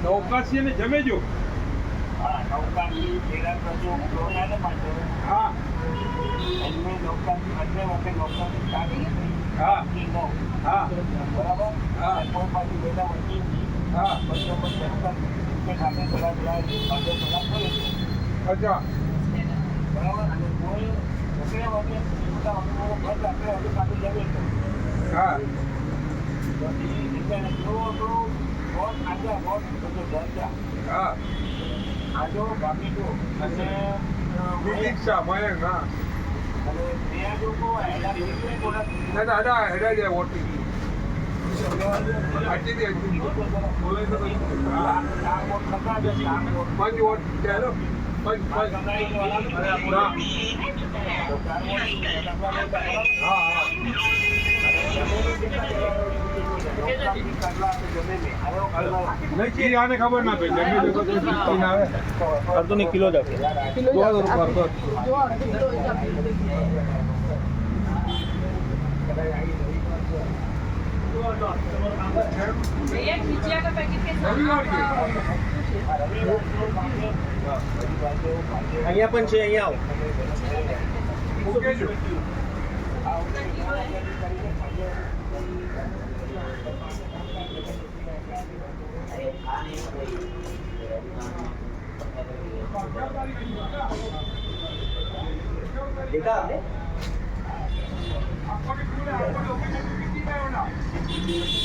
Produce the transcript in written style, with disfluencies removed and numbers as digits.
નૌકાશી અને જમેજો. હા, નૌકાશી પેલા પ્રજો કોરોના માટે. હા એમને નૌકાશી બંને વખત નૌકાશી ચાલી હા હા બરાબર. હા પછી પેલા વચ્ચે હા પછી સાથે પેલા પેલા કરે અચ્છા બરાબર. અને કોઈ વગેરે વગેરે બધા અનુભવો બંધ આપણે હજુ સાથે જમે છે. હા હા આજો ભાગીજો અને દીક્ષા મયંક હા અને બે લોકો એના બીજું બોલા ના દાદા હેડા જાય વોટિંગ આટલી બોલે તો હા પાંચ વોટ ચાલો પાંચ પાંચ હા હા નહીં આને ખબર ના ભાઈ જમી તો આવે અડધો ને કિલો જ આપે भैया खिचिया का पैकेट के साथ અહીંયા પણ છે અહીંયા આવો देखा आपने